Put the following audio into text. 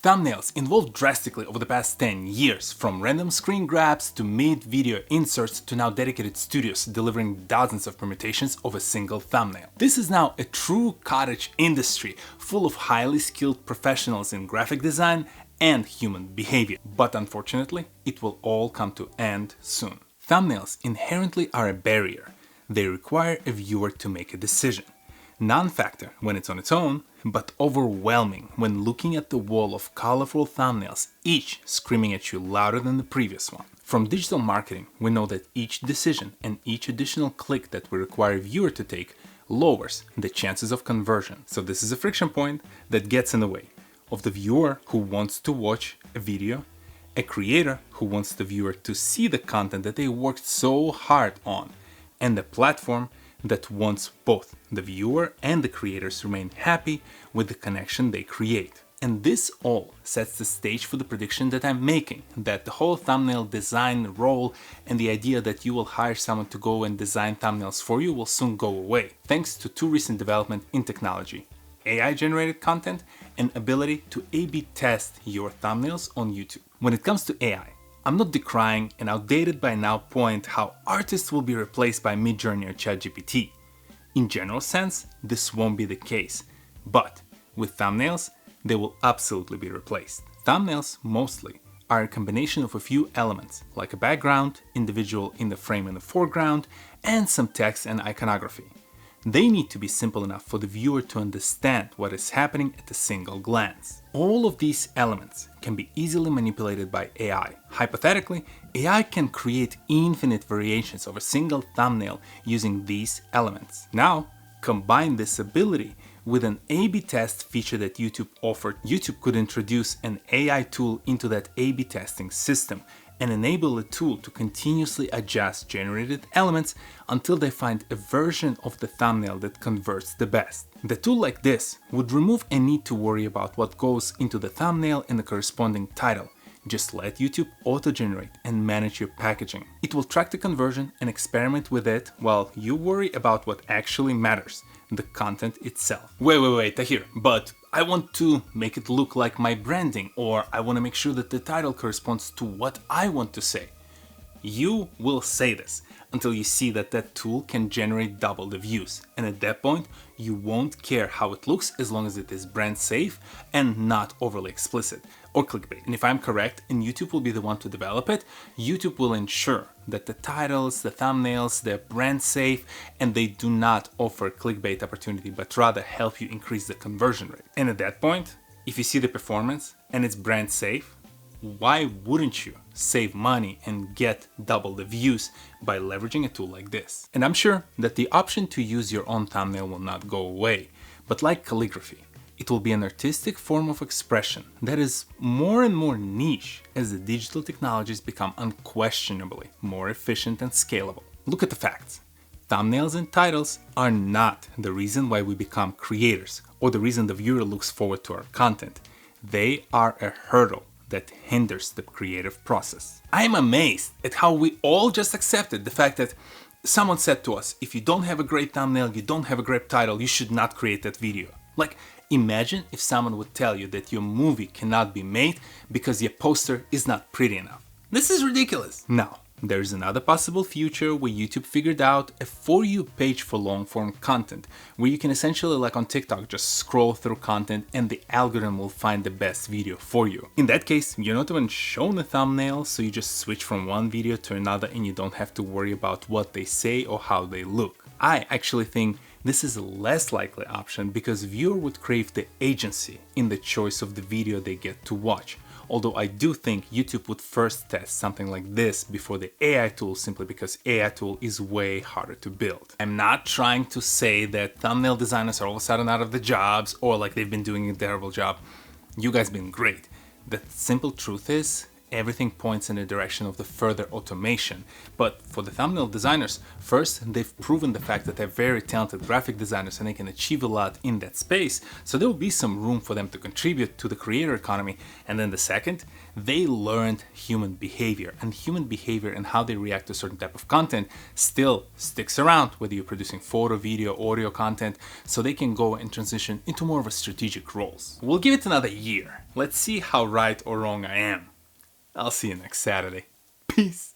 Thumbnails evolved drastically over the past 10 years, from random screen grabs to mid-video inserts to now dedicated studios delivering dozens of permutations of a single thumbnail. This is now a true cottage industry full of highly skilled professionals in graphic design and human behavior. But unfortunately, it will all come to end soon. Thumbnails inherently are a barrier. They require a viewer to make a decision. Non-factor when it's on its own, but overwhelming when looking at the wall of colorful thumbnails, each screaming at you louder than the previous one. From digital marketing, we know that each decision and each additional click that we require a viewer to take lowers the chances of conversion. So this is a friction point that gets in the way of the viewer who wants to watch a video, a creator who wants the viewer to see the content that they worked so hard on, and the platform that wants both the viewer and the creators to remain happy with the connection they create. And this all sets the stage for the prediction that I'm making, that the whole thumbnail design role and the idea that you will hire someone to go and design thumbnails for you will soon go away, thanks to two recent developments in technology: AI-generated content and ability to A/B test your thumbnails on YouTube. When it comes to AI, I'm not decrying an outdated by now point how artists will be replaced by Midjourney or ChatGPT. In general sense, this won't be the case, but with thumbnails, they will absolutely be replaced. Thumbnails mostly are a combination of a few elements, like a background, individual in the frame in the foreground, and some text and iconography. They need to be simple enough for the viewer to understand what is happening at a single glance. All of these elements can be easily manipulated by AI. Hypothetically, AI can create infinite variations of a single thumbnail using these elements. Now, combine this ability with an A/B test feature that YouTube offered. YouTube could introduce an AI tool into that A/B testing system and enable a tool to continuously adjust generated elements until they find a version of the thumbnail that converts the best. The tool like this would remove a need to worry about what goes into the thumbnail and the corresponding title. Just let YouTube auto-generate and manage your packaging. It will track the conversion and experiment with it while you worry about what actually matters, the content itself. Wait, Tahir, but I want to make it look like my branding, or I want to make sure that the title corresponds to what I want to say. You will say this until you see that that tool can generate double the views, and at that point you won't care how it looks as long as it is brand safe and not overly explicit or clickbait. And if I'm correct, and YouTube will be the one to develop it, YouTube will ensure that the titles, the thumbnails, they're brand safe and they do not offer clickbait opportunity, but rather help you increase the conversion rate. And at that point, if you see the performance and it's brand safe, why wouldn't you save money and get double the views by leveraging a tool like this? And I'm sure that the option to use your own thumbnail will not go away, but like calligraphy, it will be an artistic form of expression that is more and more niche as the digital technologies become unquestionably more efficient and scalable. Look at the facts. Thumbnails and titles are not the reason why we become creators or the reason the viewer looks forward to our content. They are a hurdle that hinders the creative process. I am amazed at how we all just accepted the fact that someone said to us, if you don't have a great thumbnail, you don't have a great title, you should not create that video. Like, imagine if someone would tell you that your movie cannot be made because your poster is not pretty enough. This is ridiculous. Now, there is another possible future where YouTube figured out a For You page for long-form content, where you can essentially, like on TikTok, just scroll through content and the algorithm will find the best video for you. In that case, you're not even shown a thumbnail, so you just switch from one video to another and you don't have to worry about what they say or how they look. I actually think this is a less likely option because viewer would crave the agency in the choice of the video they get to watch. Although I do think YouTube would first test something like this before the AI tool, simply because AI tool is way harder to build. I'm not trying to say that thumbnail designers are all of a sudden out of the jobs or like they've been doing a terrible job. You guys been great. The simple truth is, everything points in the direction of the further automation. But for the thumbnail designers, first, they've proven the fact that they're very talented graphic designers and they can achieve a lot in that space, so there will be some room for them to contribute to the creator economy. And then the second, they learned human behavior, and human behavior and how they react to a certain type of content still sticks around, whether you're producing photo, video, audio content, so they can go and transition into more of a strategic roles. We'll give it another year. Let's see how right or wrong I am. I'll see you next Saturday. Peace.